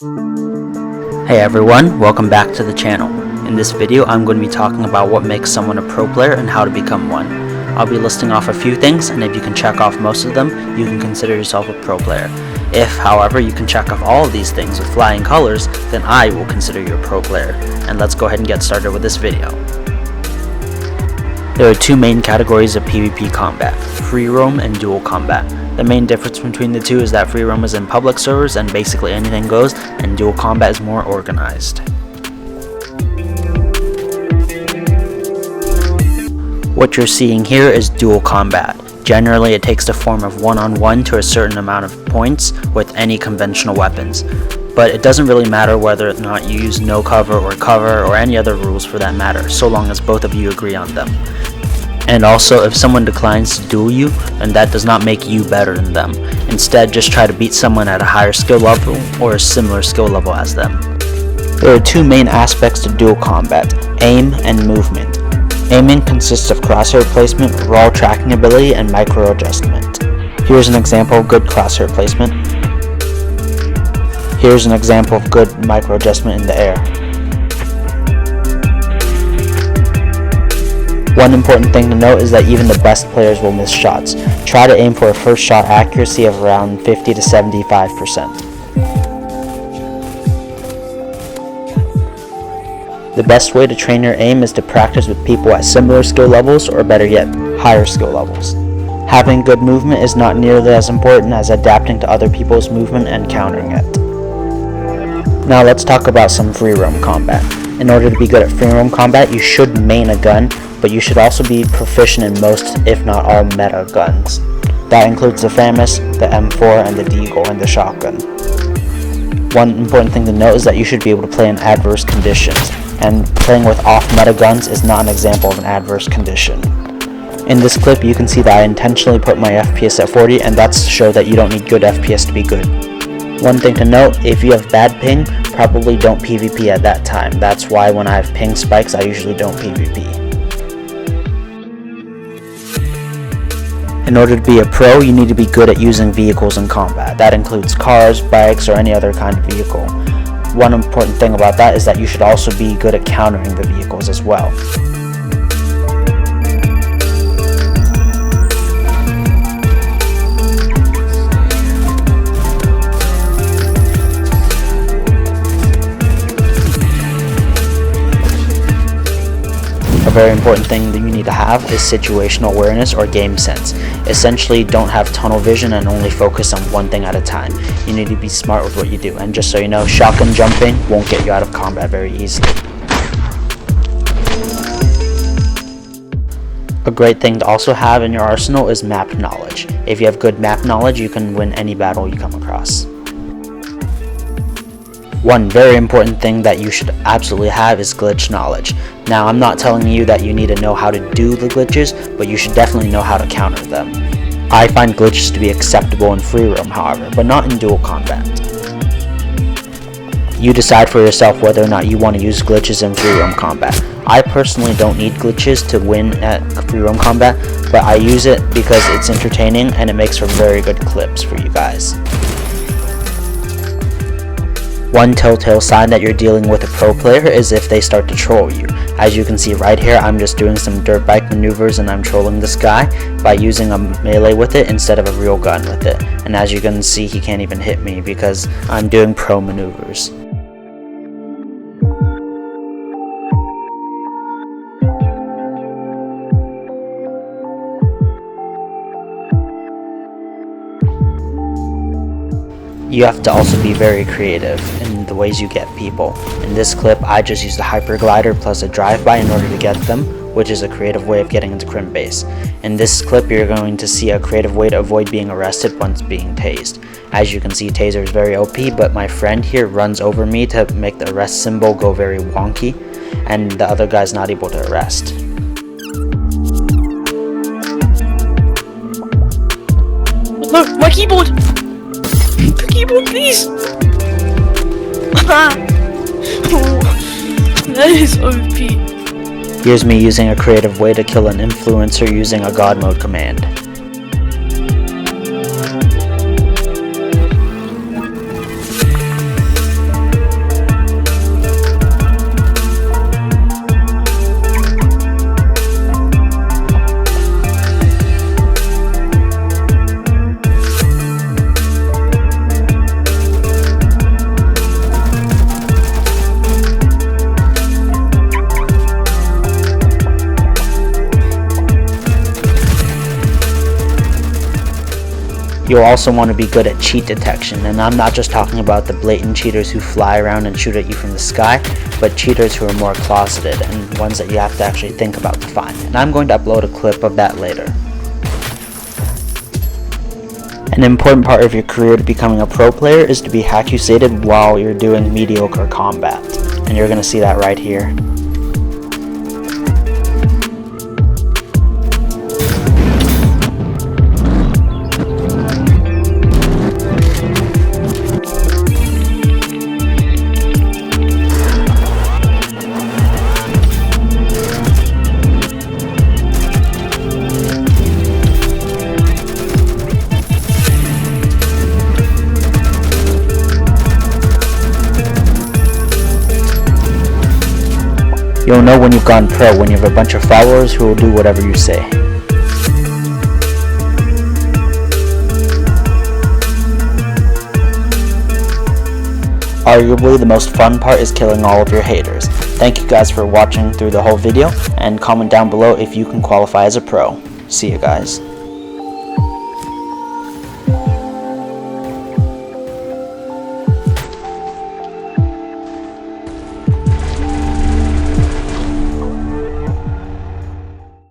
Hey everyone, welcome back to the channel. In this video I'm going to be talking about what makes someone a pro player and how to become one. I'll be listing off a few things, and if you can check off most of them, you can consider yourself a pro player. If, however, you can check off all of these things with flying colors, then I will consider you a pro player. And let's go ahead and get started with this video. There are two main categories of PvP combat, Freeroam and Duel Combat. The main difference between the two is that Freeroam is in public servers and basically anything goes, and Duel Combat is more organized. What you're seeing here is Duel Combat. Generally it takes the form of one-on-one to a certain amount of points with any conventional weapons. But it doesn't really matter whether or not you use no cover or any other rules for that matter, so long as both of you agree on them. And also, if someone declines to duel you, then that does not make you better than them. Instead, just try to beat someone at a higher skill level or a similar skill level as them. There are two main aspects to Duel Combat, aim and movement. Aiming consists of crosshair placement, raw tracking ability, and micro adjustment. Here's an example of good crosshair placement. Here's an example of good micro adjustment in the air. One important thing to note is that even the best players will miss shots. Try to aim for a first shot accuracy of around 50 to 75%. The best way to train your aim is to practice with people at similar skill levels, or better yet, higher skill levels. Having good movement is not nearly as important as adapting to other people's movement and countering it. Now let's talk about some Freeroam combat. In order to be good at Freeroam combat, you should main a gun, but you should also be proficient in most, if not all, meta guns. That includes the FAMAS, the M4, and the Deagle, and the shotgun. One important thing to note is that you should be able to play in adverse conditions, and playing with off-meta guns is not an example of an adverse condition. In this clip, you can see that I intentionally put my FPS at 40, and that's to show that you don't need good FPS to be good. One thing to note, if you have bad ping, probably don't PvP at that time. That's why when I have ping spikes, I usually don't PvP. In order to be a pro, you need to be good at using vehicles in combat. That includes cars, bikes, or any other kind of vehicle. One important thing about that is that you should also be good at countering the vehicles as well. A very important thing that you need to have is situational awareness or Gamesense. Essentially, don't have tunnel vision and only focus on one thing at a time. You need to be smart with what you do, and just so you know, shotgun jumping won't get you out of combat very easily. A great thing to also have in your arsenal is map knowledge. If you have good map knowledge, you can win any battle you come across. One very important thing that you should absolutely have is glitch knowledge. Now, I'm not telling you that you need to know how to do the glitches, but you should definitely know how to counter them. I find glitches to be acceptable in Freeroam, however, but not in Duel Combat. You decide for yourself whether or not you want to use glitches in Freeroam combat. I personally don't need glitches to win at Freeroam combat, but I use it because it's entertaining and it makes for very good clips for you guys. One telltale sign that you're dealing with a pro player is if they start to troll you. As you can see right here, I'm just doing some dirt bike maneuvers and I'm trolling this guy by using a melee with it instead of a real gun with it. And as you can see, he can't even hit me because I'm doing pro maneuvers. You have to also be very creative in the ways you get people. In this clip, I just used a hyperglider plus a drive-by in order to get them, which is a creative way of getting into crim base. In this clip, you're going to see a creative way to avoid being arrested once being tased. As you can see, taser is very OP, but my friend here runs over me to make the arrest symbol go very wonky, and the other guy's not able to arrest. Look, my keyboard! Keyboard, please! That is OP. Here's me using a creative way to kill an influencer using a God mode command. You'll also want to be good at cheat detection, and I'm not just talking about the blatant cheaters who fly around and shoot at you from the sky, but cheaters who are more closeted and ones that you have to actually think about to find. And I'm going to upload a clip of that later. An important part of your career to becoming a pro player is to be Hacusated while you're doing mediocre combat, and you're going to see that right here. You'll know when you've gone pro when you have a bunch of followers who will do whatever you say. Arguably the most fun part is killing all of your haters. Thank you guys for watching through the whole video, and comment down below if you can qualify as a pro. See you guys.